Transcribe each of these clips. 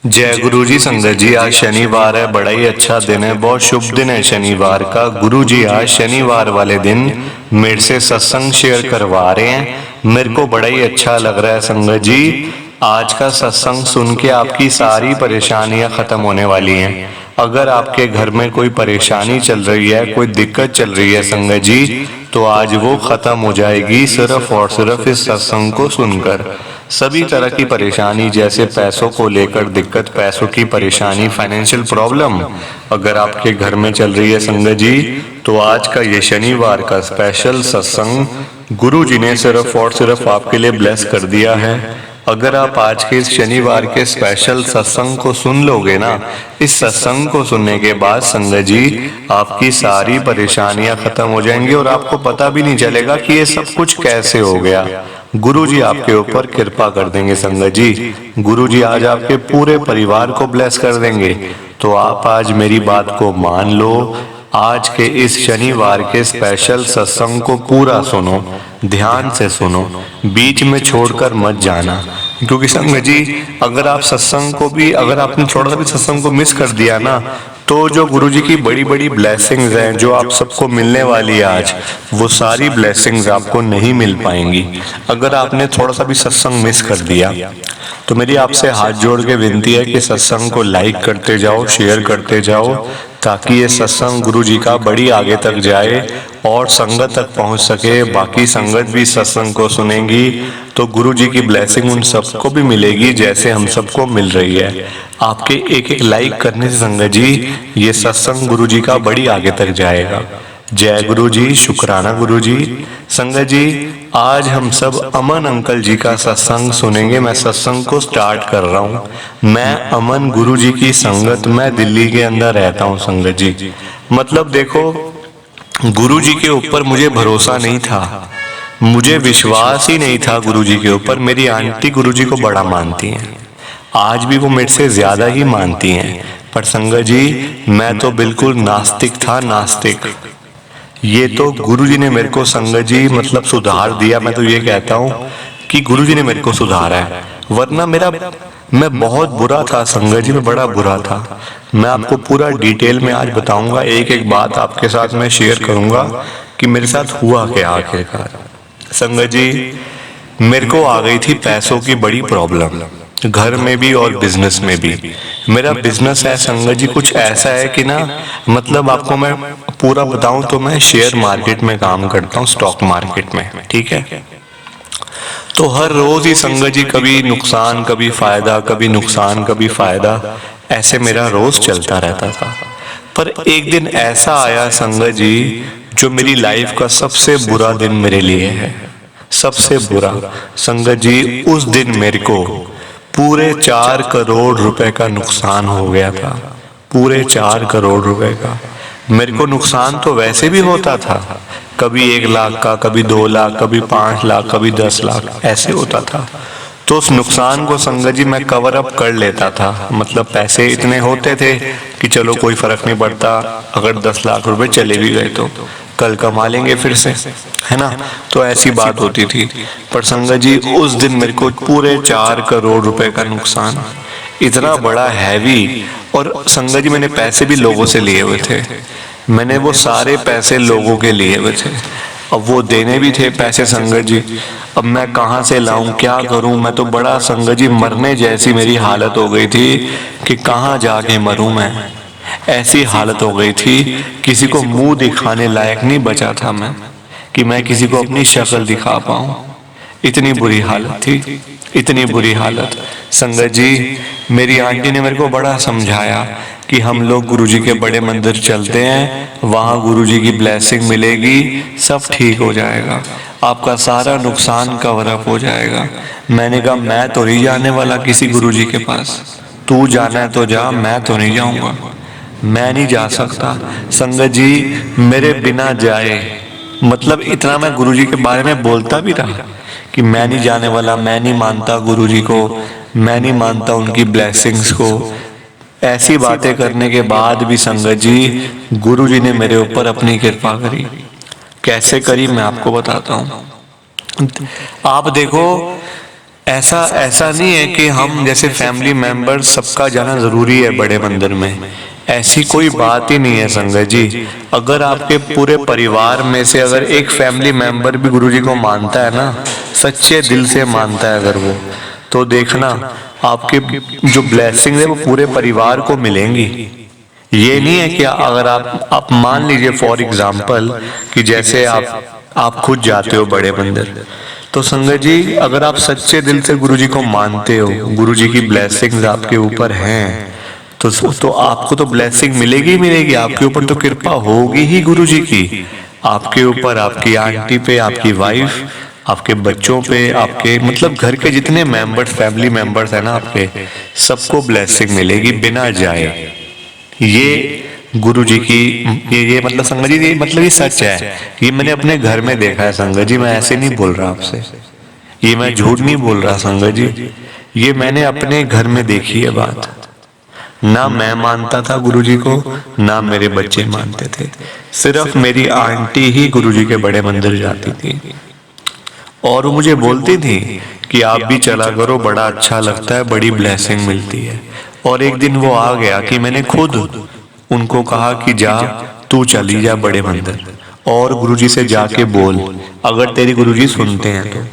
जय गुरु जी। संगत जी, आज शनिवार है, बड़ा ही अच्छा दिन है, बहुत शुभ दिन है शनिवार का। गुरु जी आज शनिवार वाले दिन मेरे से सत्संग शेयर करवा रहे हैं। मेरे को बड़ा ही अच्छा लग रहा है संगत जी। आज का सत्संग सुन के आपकी सारी परेशानियां खत्म होने वाली हैं। अगर आपके घर में कोई परेशानी चल रही है, कोई दिक्कत चल रही है संगत जी, तो आज वो खत्म हो जाएगी सिर्फ और सिर्फ इस सत्संग को सुनकर। सभी तरह की परेशानी, जैसे पैसों को लेकर दिक्कत, पैसों की परेशानी, फाइनेंशियल प्रॉब्लम अगर आपके घर में चल रही है संगत जी, तो आज का ये शनिवार का स्पेशल सत्संग गुरु जी ने सिर्फ और सिर्फ आपके लिए ब्लेस कर दिया है। अगर आप आज के इस शनिवार के स्पेशल सत्संग को सुन लोगे ना, इस सत्संग को सुनने के बाद संगत जी आपकी सारी परेशानियां खत्म हो जाएंगी और आपको पता भी नहीं चलेगा कि ये सब कुछ कैसे हो गया। गुरु जी आपके ऊपर कृपा कर देंगे संगत जी। गुरु जी आज आपके पूरे परिवार को ब्लेस कर देंगे। तो आप आज मेरी बात को मान लो, आज के इस शनिवार के स्पेशल सत्संग को पूरा सुनो, ध्यान से सुनो, बीच में छोड़कर मत जाना। क्योंकि संगत जी अगर आप सत्संग को भी, अगर आपने थोड़ा सा भी सत्संग को मिस कर दिया ना, तो जो गुरु जी की बड़ी बड़ी ब्लेसिंग्स हैं जो आप सबको मिलने वाली है आज, वो सारी ब्लेसिंग्स आपको नहीं मिल पाएंगी अगर आपने थोड़ा सा भी सत्संग मिस कर दिया। तो मेरी आपसे हाथ जोड़ के विनती है कि सत्संग को लाइक करते जाओ, शेयर करते जाओ, ताकि ये सत्संग गुरु जी का बड़ी आगे तक जाए और संगत तक पहुंच सके। बाकी संगत भी सत्संग को सुनेंगी तो गुरु जी की ब्लेसिंग उन सबको भी मिलेगी जैसे हम सबको मिल रही है। आपके एक एक लाइक करने से संगत जी ये सत्संग गुरु जी का बड़ी आगे तक जाएगा। जय गुरु जी, शुक्राना गुरु जी। संगत जी आज हम सब अमन अंकल जी का सत्संग सुनेंगे। मैं सत्संग को स्टार्ट कर रहा हूँ। मैं अमन गुरु जी की संगत, मैं दिल्ली के अंदर रहता हूँ संगत जी। मतलब देखो, गुरु जी के ऊपर मुझे भरोसा नहीं था, मुझे विश्वास ही नहीं था गुरु जी के ऊपर। मेरी आंटी गुरु जी को बड़ा मानती हैं, आज भी वो मेरे से ज्यादा ही मानती हैं। पर संगत जी मैं तो बिल्कुल नास्तिक था, नास्तिक। ये तो गुरु जी ने मेरे को संगत जी मतलब सुधार दिया। मैं तो ये कहता हूँ कि गुरु जी ने मेरे को सुधारा है, वरना मैं बहुत बुरा था संगत जी, मैं बड़ा बुरा था। मैं आपको पूरा डिटेल में आज बताऊंगा, एक एक बात आपके साथ मैं शेयर करूंगा कि मेरे साथ हुआ क्या आखिरकार। संगत जी मेरे को आ गई थी पैसों की बड़ी प्रॉब्लम, घर में भी और बिजनेस में भी। मेरा बिजनेस है संगत जी कुछ ऐसा है कि ना, मतलब आपको मैं पूरा बताऊं तो मैं शेयर मार्केट में काम करता हूं, स्टॉक मार्केट में, ठीक है। तो हर रोज ही संगत जी कभी नुकसान कभी फायदा, कभी नुकसान कभी फायदा, ऐसे मेरा रोज चलता रहता था। पर एक दिन ऐसा आया संगत जी जो मेरी लाइफ का सबसे बुरा दिन मेरे लिए है, सबसे बुरा। संगत जी उस दिन मेरे को पूरे 4 करोड़ रुपए का नुकसान हो गया था, पूरे 4 करोड़ रुपए का। मेरे को नुकसान तो वैसे भी होता था, कभी 1 लाख का, कभी 2 लाख, कभी 5 लाख, कभी 10 लाख, ऐसे होता था। तो उस नुकसान को संगत जी मैं कवर अप कर लेता था। मतलब पैसे इतने होते थे कि चलो कोई फर्क नहीं पड़ता, अगर 10 लाख रुपए चले भी गए तो कल कमा लेंगे फिर से, है ना। तो ऐसी बात होती थी। पर संगत जी उस दिन मेरे को पूरे 4 करोड़ रुपए का नुकसान, इतना बड़ा हैवी। और संगत जी मैंने पैसे भी लोगों से लिए हुए थे, मैंने वो सारे पैसे लोगों के लिए हुए थे, अब वो देने भी थे पैसे संगत जी। अब मैं कहाँ से लाऊं, क्या करूं। मैं तो बड़ा संगत जी मरने जैसी मेरी हालत हो गई थी कि कहाँ जाके मरूं मैं, ऐसी हालत हो गई थी। किसी को मुंह दिखाने लायक नहीं बचा था मैं, कि मैं किसी को अपनी शक्ल दिखा पाऊं। इतनी बुरी हालत थी, इतनी बुरी हालत। संगत जी मेरी आंटी ने मेरे को बड़ा समझाया कि हम लोग गुरुजी के बड़े मंदिर चलते हैं, वहां गुरुजी की ब्लेसिंग मिलेगी, सब ठीक हो जाएगा, आपका सारा नुकसान कवर अप हो जाएगा। मैंने कहा मैं तो नहीं जाने वाला किसी गुरुजी के पास, तू जाना है तो जा, मैं तो नहीं जाऊंगा, मैं नहीं जा सकता। संगत जी मेरे बिना जाए, मतलब इतना मैं गुरुजी के बारे में बोलता भी रहा कि मैं नहीं जाने वाला, मैं नहीं मानता गुरुजी को, मैं नहीं मानता उनकी ब्लेसिंग्स को। ऐसी बातें करने के बाद भी संगत जी गुरुजी ने मेरे ऊपर अपनी कृपा करी। कैसे करी मैं आपको बताता हूँ। आप देखो ऐसा ऐसा नहीं है कि हम जैसे फैमिली मेंबर सबका जाना जरूरी है बड़े मंदिर में, ऐसी कोई बात ही नहीं है संगत जी। अगर आपके पूरे परिवार में से अगर एक फैमिली मेंबर भी गुरुजी को मानता है ना, सच्चे दिल से मानता है अगर वो, तो देखना आपके जो ब्लेसिंग है वो पूरे परिवार को मिलेंगी। ये नहीं है कि अगर आप मान लीजिए फॉर एग्जांपल कि जैसे आप खुद जाते हो बड़े मंदिर, तो संगत जी अगर आप सच्चे दिल से गुरुजी को मानते हो, गुरुजी की ब्लेसिंग्स आपके ऊपर हैं, तो आपको तो ब्लेसिंग मिलेगी ही मिलेगी, आपके ऊपर तो कृपा होगी ही गुरुजी की, आपके ऊपर, आपकी आंटी पे, आपकी वाइफ, आपके बच्चों पे, आपके मतलब घर के जितने मेंबर्स, फैमिली मेंबर्स है ना आपके, सबको ब्लेसिंग मिलेगी बिना जाए। ये गुरुजी की ये मतलब संगत जी, ये मतलब ये सच है, ये मैंने अपने घर में देखा है संगत जी, मैं ऐसे नहीं बोल रहा आपसे, ये मैं झूठ नहीं बोल रहा संगत जी, ये मैंने अपने घर में देखी है बात। ना मैं मानता था गुरुजी को, ना मेरे बच्चे मानते थे, सिर्फ मेरी आंटी ही गुरुजी के बड़े मंदिर जाती थी और वो मुझे बोलती थी कि आप भी चला करो, बड़ा अच्छा लगता है, बड़ी ब्लेसिंग मिलती है। और एक दिन वो आ गया कि मैंने खुद उनको कहा कि जा तू चली जा बड़े मंदिर और गुरुजी से जाके बोल, अगर तेरी गुरुजी सुनते हैं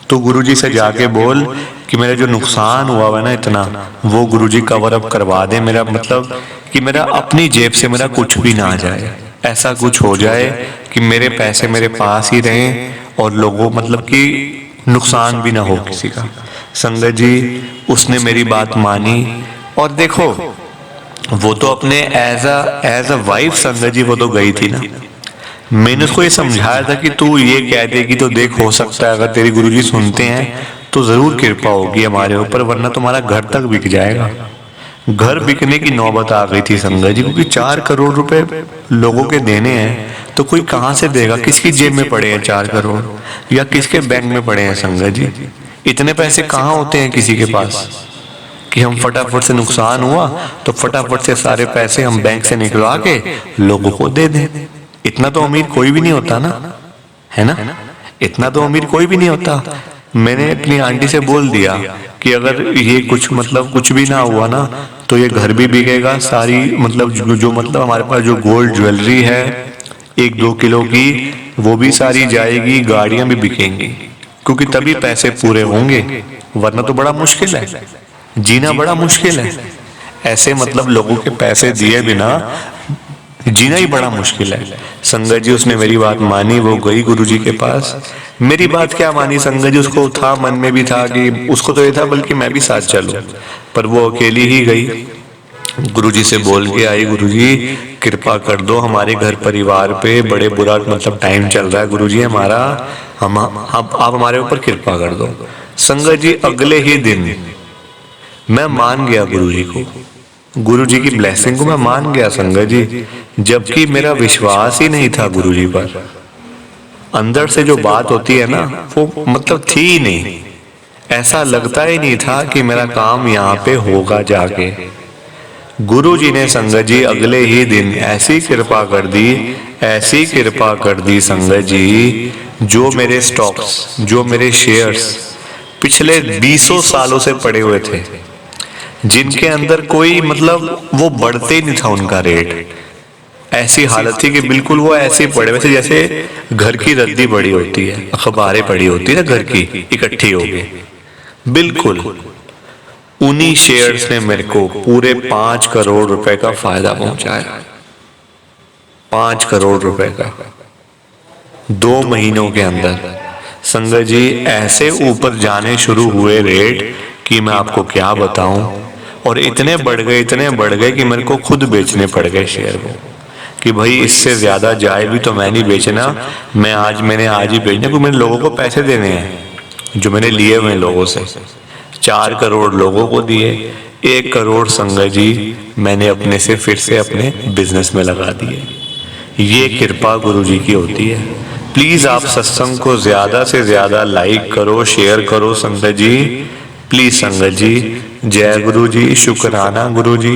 तो गुरुजी से जाके बोल कि मेरा जो नुकसान हुआ है ना इतना, वो गुरुजी कवर अप करवा दे, मेरा मतलब कि मेरा अपनी जेब से मेरा कुछ भी ना आ जाए, ऐसा कुछ हो जाए कि मेरे पैसे मेरे पास ही रहें और लोगों मतलब कि नुकसान भी ना हो किसी का। संगत जी उसने मेरी बात मानी और देखो वो तो अपने एज अ वाइफ संगत जी वो तो गई थी ना, मैंने उसको ये समझाया था कि तू ये कह देगी तो देख हो सकता है अगर तेरी गुरुजी सुनते हैं तो जरूर कृपा होगी हमारे ऊपर, वरना तुम्हारा घर तक बिक जाएगा। घर बिकने की नौबत आ गई थी संगत जी, क्योंकि 4 करोड़ रुपए लोगों के देने हैं तो कोई कहां से देगा, किसकी जेब में पड़े हैं 4 करोड़ या किसके बैंक में पड़े हैं संगत जी, इतने पैसे कहाँ होते हैं किसी के पास कि हम फटाफट से नुकसान हुआ तो फटाफट से सारे पैसे हम बैंक से निकलवा के लोगों को दे दें। इतना तो अमीर कोई भी नहीं होता ना, है ना, इतना तो अमीर कोई भी नहीं होता। मैंने अपनी आंटी से बोल दिया कि अगर ये कुछ मतलब कुछ भी ना हुआ ना तो ये घर भी बिकेगा, सारी मतलब जो मतलब हमारे पास जो गोल्ड ज्वेलरी है 1-2 किलो की वो भी सारी जाएगी, गाड़ियां भी बिकेंगी, क्योंकि तभी पैसे पूरे होंगे, वरना तो बड़ा मुश्किल है, जीना बड़ा मुश्किल है, ऐसे मतलब लोगों के पैसे दिए बिना जीना ही बड़ा मुश्किल है। संगत जी उसने मेरी बात मानी, वो गई गुरुजी के पास। मेरी बात क्या मानी संगत जी, उसको था मन में भी था कि उसको तो ये था बल्कि मैं भी साथ चलूं, पर वो अकेली ही गई, गुरुजी से बोल के आई गुरुजी कृपा कर दो हमारे घर परिवार पे, बड़े बुरा मतलब टाइम चल रहा है गुरुजी हमारा, हम आप हमारे ऊपर कृपा कर दो। संगत जी अगले ही दिन मैं मान गया गुरुजी को, गुरुजी की ब्लेसिंग को मैं मान गया संगत जी, जबकि मेरा विश्वास ही नहीं था गुरुजी पर। अंदर से जो बात होती है ना वो मतलब थी ही नहीं, ऐसा लगता ही नहीं था कि मेरा काम यहाँ पे होगा जाके। गुरुजी ने संगत जी अगले ही दिन ऐसी कृपा कर दी, ऐसी कृपा कर दी संगत जी, जो मेरे स्टॉक्स, जो मेरे शेयर्स पिछले 20 सालों से पड़े हुए थे, जिनके अंदर कोई मतलब वो बढ़ते ही नहीं था उनका रेट, ऐसी हालत थी कि बिल्कुल वो ऐसे पड़े वैसे जैसे घर की रद्दी पड़ी होती है, अखबारें पड़ी होती है ना घर की इकट्ठी हो गई, बिल्कुल उन्हीं शेयर्स ने मेरे को पूरे 5 करोड़ रुपए का फायदा पहुंचाया, 5 करोड़ रुपए का 2 महीनों के अंदर। संगत जी ऐसे ऊपर जाने शुरू हुए रेट कि मैं आपको क्या बताऊं, और इतने बढ़ गए कि मेरे को खुद बेचने पड़ गए शेयर को, कि भाई इससे ज्यादा जाए भी तो मैं नहीं बेचना, मैंने आज ही बेचना, क्योंकि मैंने लोगों को पैसे देने हैं जो मैंने लिए हुए लोगों से। 4 करोड़ लोगों को दिए, 1 करोड़ संगत जी मैंने अपने से फिर से अपने बिजनेस में लगा दिए। ये कृपा गुरुजी की होती है। प्लीज आप सत्संग को ज्यादा से ज्यादा लाइक करो, शेयर करो संगत जी, प्लीज संगत जी, जय गुरु जी, शुक्राना गुरु जी।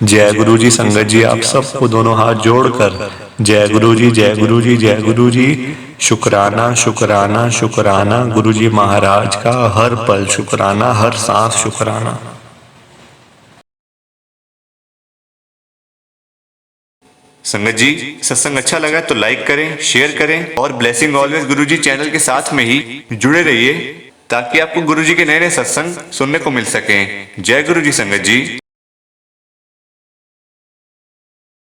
जय गुरु जी। संगत जी आप सबको दोनों हाथ जोड़कर जय गुरु जी, जय गुरु जी, जय गुरु जी। शुक्राना शुक्राना शुक्राना गुरु जी महाराज का, हर पल शुक्राना, हर सांस शुक्राना। संगत जी सत्संग अच्छा लगा तो लाइक करें, शेयर करें और ब्लेसिंग ऑलवेज गुरु जी चैनल के साथ में ही जुड़े रहिए ताकि आपको गुरु जी के नए नए सत्संग सुनने को मिल सकें। जय गुरु जी संगत जी।